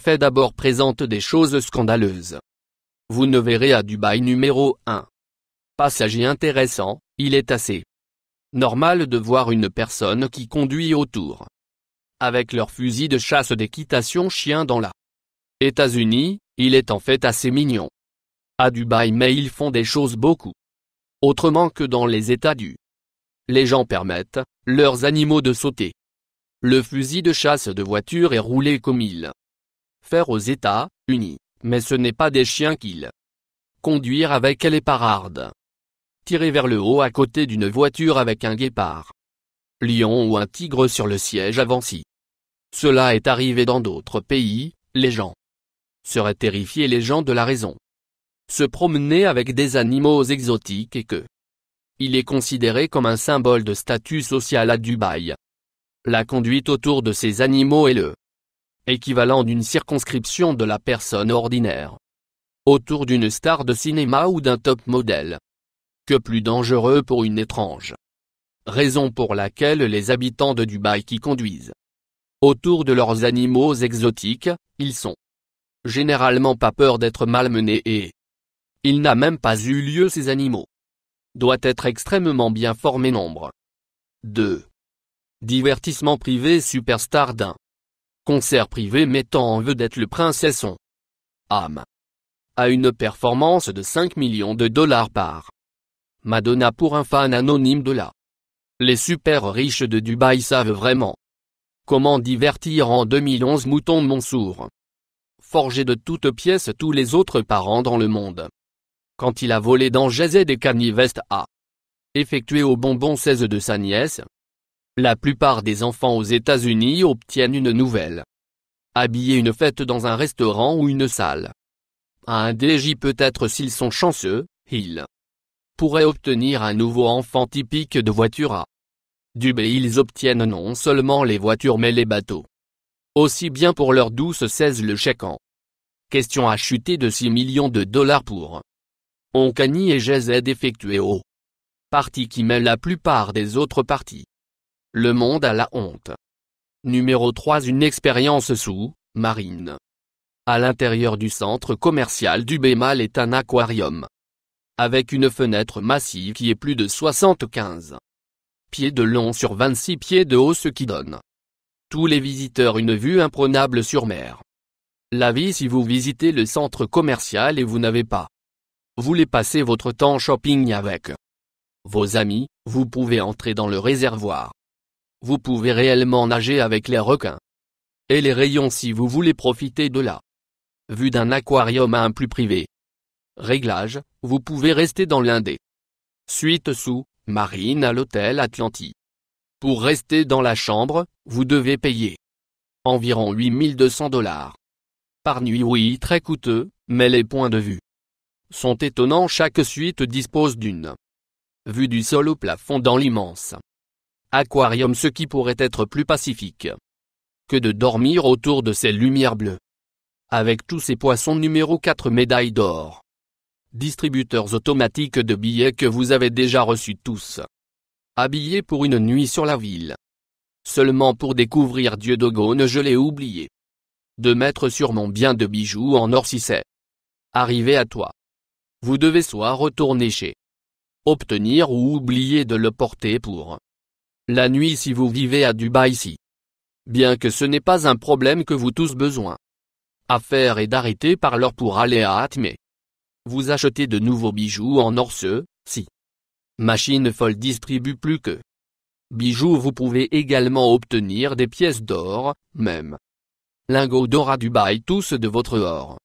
faits d'abord présentent des choses scandaleuses. Vous ne verrez à Dubaï numéro 1. Passager intéressant, il est assez normal de voir une personne qui conduit autour avec leur fusil de chasse d'équitation chien dans la États-Unis, il est en fait assez mignon à Dubaï, mais ils font des choses beaucoup autrement que dans les États-Unis. Les gens permettent leurs animaux de sauter. Le fusil de chasse de voiture est roulé comme il faire aux États-Unis, mais ce n'est pas des chiens qu'ils conduire avec les parardes. Tirer vers le haut à côté d'une voiture avec un guépard, lion ou un tigre sur le siège avant. Si cela est arrivé dans d'autres pays, les gens seraient terrifiés. Les gens de la raison se promener avec des animaux exotiques et que il est considéré comme un symbole de statut social à Dubaï. La conduite autour de ces animaux est le équivalent d'une circonscription de la personne ordinaire autour d'une star de cinéma ou d'un top modèle. Que plus dangereux pour une étrange raison pour laquelle les habitants de Dubaï qui conduisent autour de leurs animaux exotiques, ils sont généralement pas peur d'être malmenés et il n'a même pas eu lieu. Ces animaux doit être extrêmement bien formé. Nombre 2. Divertissement privé. Superstar d'un concert privé mettant en vedette le princesson Am a une performance de 5 millions de dollars par Madonna pour un fan anonyme de la. Les super riches de Dubaï savent vraiment comment divertir. En 2011, Mouton Mansour forgé de toutes pièces tous les autres parents dans le monde. Quand il a volé dans GZ et Kanye West a effectué au bonbon 16 de sa nièce. La plupart des enfants aux États-Unis obtiennent une nouvelle habiller une fête dans un restaurant ou une salle. À un DJ, peut-être s'ils sont chanceux, ils pourraient obtenir un nouveau enfant typique de voiture à Dubaï. Ils obtiennent non seulement les voitures mais les bateaux aussi bien pour leur douce 16. Le chèque en question a chuté de 6 millions de dollars pour Kanye et GZ effectué au parti qui mêle la plupart des autres parties. Le monde a la honte. Numéro 3. Une expérience sous-marine. À l'intérieur du centre commercial du Bémal est un aquarium avec une fenêtre massive qui est plus de 75 pieds de long sur 26 pieds de haut, ce qui donne tous les visiteurs une vue imprenable sur mer. La vie si vous visitez le centre commercial et vous n'avez pas voulu passer votre temps shopping avec vos amis, vous pouvez entrer dans le réservoir. Vous pouvez réellement nager avec les requins et les rayons si vous voulez profiter de la vue d'un aquarium à un plus privé. Réglage, vous pouvez rester dans l'un des suites sous-marines à l'hôtel Atlantis. Pour rester dans la chambre, vous devez payer environ 8200 dollars par nuit. Oui, très coûteux, mais les points de vue sont étonnants. Chaque suite dispose d'une vue du sol au plafond dans l'immense aquarium, ce qui pourrait être plus pacifique que de dormir autour de ces lumières bleues avec tous ces poissons. Numéro 4. Médaille d'or. Distributeurs automatiques de billets que vous avez déjà reçus tous. Habillés pour une nuit sur la ville. Seulement pour découvrir Dieudonne. Je l'ai oublié de mettre sur mon bien de bijoux en or. Si c'est arrivé à toi, vous devez soit retourner chez obtenir ou oublier de le porter pour la nuit si vous vivez à Dubaï. Si bien que ce n'est pas un problème que vous tous besoin à faire et d'arrêter par l'heure pour aller à Atmé. Vous achetez de nouveaux bijoux en or. Si machine folle distribue plus que bijoux, vous pouvez également obtenir des pièces d'or, même lingots d'or à Dubaï, tous de votre or.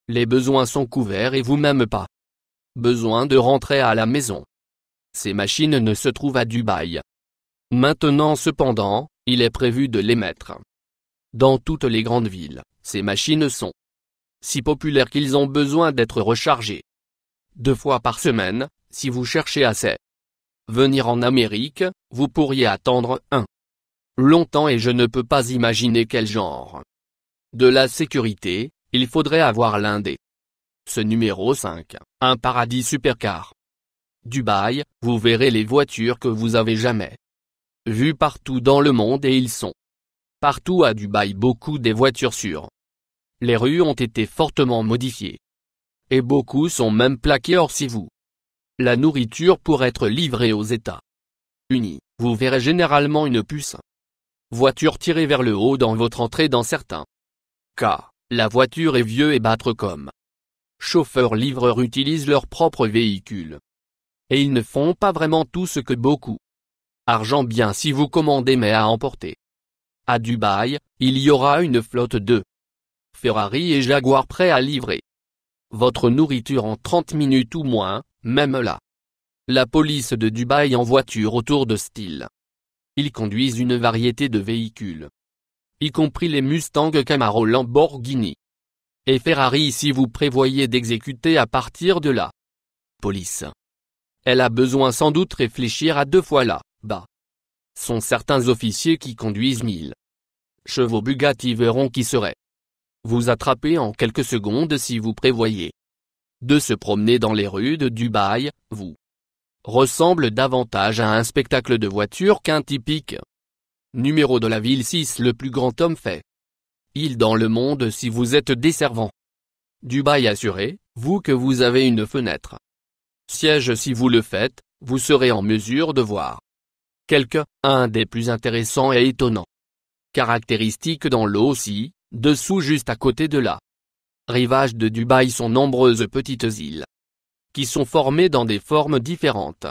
Les besoins sont couverts et vous-même pas besoin de rentrer à la maison. Ces machines ne se trouvent à Dubaï. Maintenant cependant, il est prévu de les mettre dans toutes les grandes villes. Ces machines sont si populaires qu'ils ont besoin d'être rechargées 2 fois par semaine. Si vous cherchez à venir en Amérique, vous pourriez attendre longtemps et je ne peux pas imaginer quel genre de la sécurité il faudrait avoir l'un des. Ce numéro 5, un paradis supercar. Dubaï, vous verrez les voitures que vous avez jamais vues partout dans le monde et ils sont partout à Dubaï. Beaucoup des voitures sur Les rues ont été fortement modifiées. Et beaucoup sont même plaqués hors vous. La nourriture pour être livrée aux États-Unis, vous verrez généralement une puce voiture tirée vers le haut dans votre entrée dans certains cas. La voiture est vieux et battre comme chauffeurs-livreurs utilisent leur propre véhicule. Et ils ne font pas vraiment tout ce que beaucoup. Argent bien si vous commandez mais à emporter. À Dubaï, il y aura une flotte de Ferrari et Jaguar prêts à livrer votre nourriture en 30 minutes ou moins, même là. La police de Dubaï en voiture autour de style. Ils conduisent une variété de véhicules, y compris les Mustang, Camaro, Lamborghini et Ferrari si vous prévoyez d'exécuter à partir de la police. Elle a besoin sans doute réfléchir à 2 fois là-bas. Sont certains officiers qui conduisent 1000 chevaux Bugatti Veyron qui seraient vous attraper en quelques secondes si vous prévoyez de se promener dans les rues de Dubaï, vous ressemble davantage à un spectacle de voiture qu'un typique numéro de la ville 6 le plus grand homme fait. Il dans le monde si vous êtes desservant. Dubaï assurez, vous que vous avez une fenêtre siège si vous le faites, vous serez en mesure de voir un des plus intéressants et étonnants caractéristiques dans l'eau aussi, dessous juste à côté de la rivage de Dubaï sont nombreuses petites îles qui sont formées dans des formes différentes.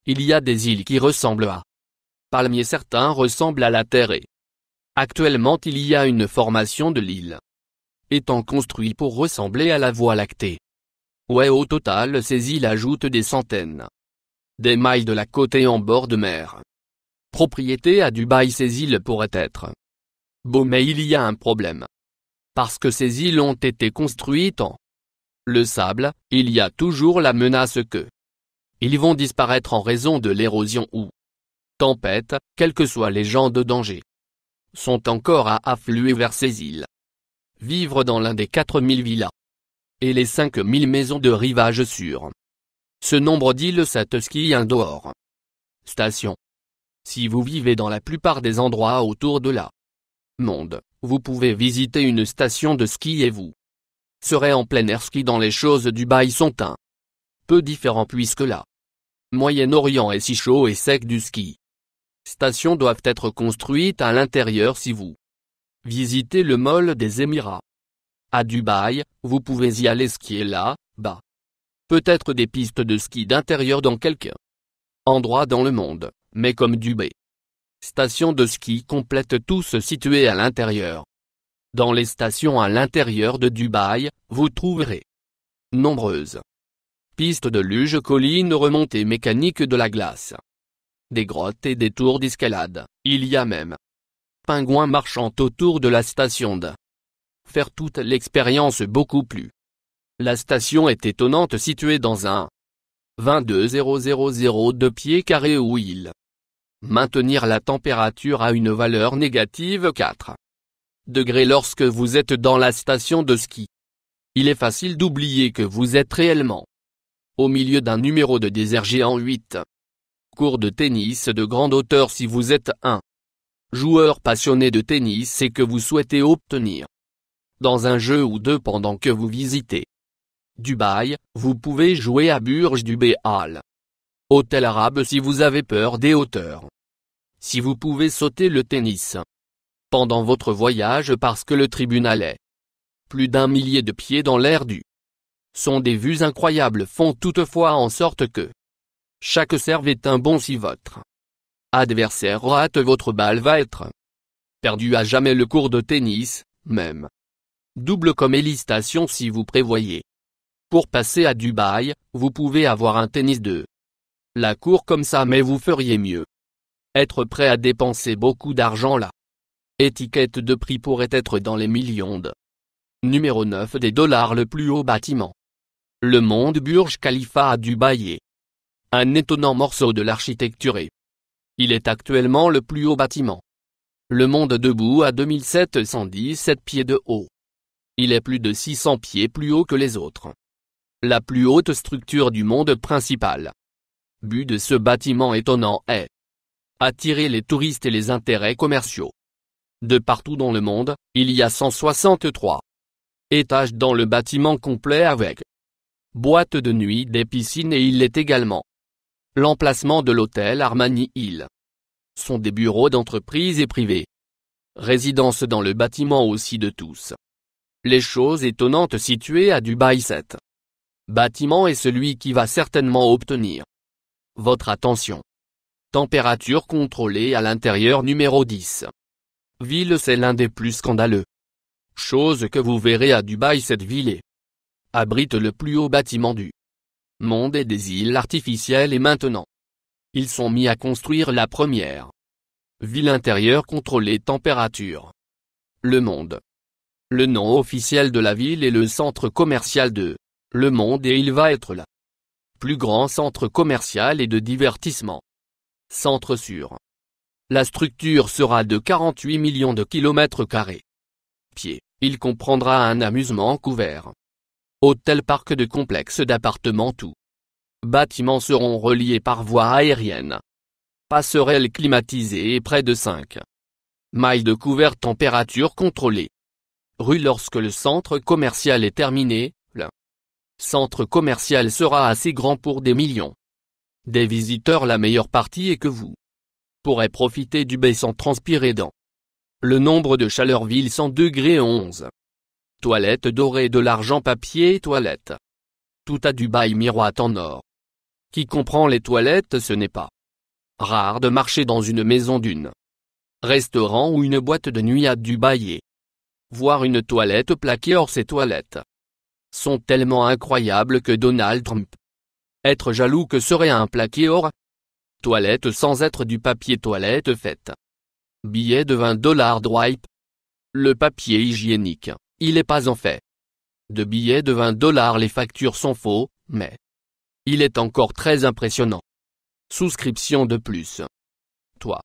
Il y a des îles qui ressemblent à palmiers, certains ressemblent à la terre et actuellement il y a une formation de l'île étant construite pour ressembler à la Voie lactée. Ouais, au total ces îles ajoutent des centaines des miles de la côte et en bord de mer. Propriété à Dubaï, ces îles pourraient être beaux mais il y a un problème. Parce que ces îles ont été construites en le sable, il y a toujours la menace que ils vont disparaître en raison de l'érosion ou tempête, quels que soient les gens de danger sont encore à affluer vers ces îles. Vivre dans l'un des 4000 villas et les 5000 maisons de rivage sur ce nombre d'îles, cette ski indoor station. Si vous vivez dans la plupart des endroits autour de la monde, vous pouvez visiter une station de ski et vous serez en plein air ski dans les choses Dubaï sont un peu différents puisque la Moyen-Orient est si chaud et sec du ski. Stations doivent être construites à l'intérieur si vous visitez le Mall des Émirats. À Dubaï, vous pouvez y aller skier là-bas. Peut-être des pistes de ski d'intérieur dans quelques endroits dans le monde, mais comme Dubaï. Stations de ski complètes tous situées à l'intérieur. Dans les stations à l'intérieur de Dubaï, vous trouverez nombreuses pistes de luge, collines, remontées mécaniques de la glace, des grottes et des tours d'escalade. Il y a même pingouins marchant autour de la station de faire toute l'expérience beaucoup plus. La station est étonnante, située dans un 22,002 pieds carrés où il maintenir la température à une valeur négative 4 degrés lorsque vous êtes dans la station de ski. Il est facile d'oublier que vous êtes réellement au milieu d'un numéro de désert géant 8. Cours de tennis de grande hauteur si vous êtes un joueur passionné de tennis et que vous souhaitez obtenir dans un jeu ou deux pendant que vous visitez Dubaï, vous pouvez jouer à Burj Dubai Al Hôtel Arabe si vous avez peur des hauteurs. Si vous pouvez sauter le tennis pendant votre voyage parce que le tribunal est plus d'1 millier de pieds dans l'air sont des vues incroyables font toutefois en sorte que chaque serve est un bon si votre adversaire rate votre balle va être perdu à jamais. Le cours de tennis, même double comme hélitation si vous prévoyez. Pour passer à Dubaï, vous pouvez avoir un tennis de la cour comme ça mais vous feriez mieux être prêt à dépenser beaucoup d'argent là. Étiquette de prix pourrait être dans les millions de numéro 9 des dollars. Le plus haut bâtiment le monde Burj Khalifa à Dubaï est un étonnant morceau de l'architecture et il est actuellement le plus haut bâtiment le monde debout à 2717 pieds de haut. Il est plus de 600 pieds plus haut que les autres. La plus haute structure du monde principal. But de ce bâtiment étonnant est attirer les touristes et les intérêts commerciaux. De partout dans le monde, il y a 163 Étage dans le bâtiment complet avec boîte de nuit, des piscines et il est également l'emplacement de l'hôtel Armani Hill. Sont des bureaux d'entreprise et privés. Résidence dans le bâtiment aussi de tous. Les choses étonnantes situées à Dubaï. Cet bâtiment est celui qui va certainement obtenir votre attention. Température contrôlée à l'intérieur numéro 10. Ville, c'est l'un des plus scandaleux chose que vous verrez à Dubaï. Cette ville abrite le plus haut bâtiment du monde et des îles artificielles et maintenant ils sont mis à construire la première ville intérieure contrôlée température. Le Monde. Le nom officiel de la ville est le centre commercial de Le Monde et il va être le plus grand centre commercial et de divertissement. Centre sur. La structure sera de 48 millions de kilomètres carrés. Pieds. Il comprendra un amusement couvert. Hôtel, parc de complexes d'appartements. Tous bâtiments seront reliés par voie aérienne. Passerelle climatisée et près de 5 miles de couvert, température contrôlée. Rue. Lorsque le centre commercial est terminé, le centre commercial sera assez grand pour des millions des visiteurs. La meilleure partie est que vous pourrez profiter du bain sans transpirer dans le nombre de chaleur ville 100 degrés 11. Toilettes dorées, de l'argent, papier toilette. Tout à Dubaï, miroite en or. Qui comprend les toilettes. Ce n'est pas rare de marcher dans une maison d'une restaurant ou une boîte de nuit à Dubaï et voir une toilette plaquée. Or ces toilettes sont tellement incroyables que Donald Trump être jaloux. Que serait un plaqué or toilette sans être du papier toilette fait. Billet de $20 Dwipe. Le papier hygiénique, il est pas en fait de billets de $20. Les factures sont faux, mais il est encore très impressionnant. Souscription de plus. Toi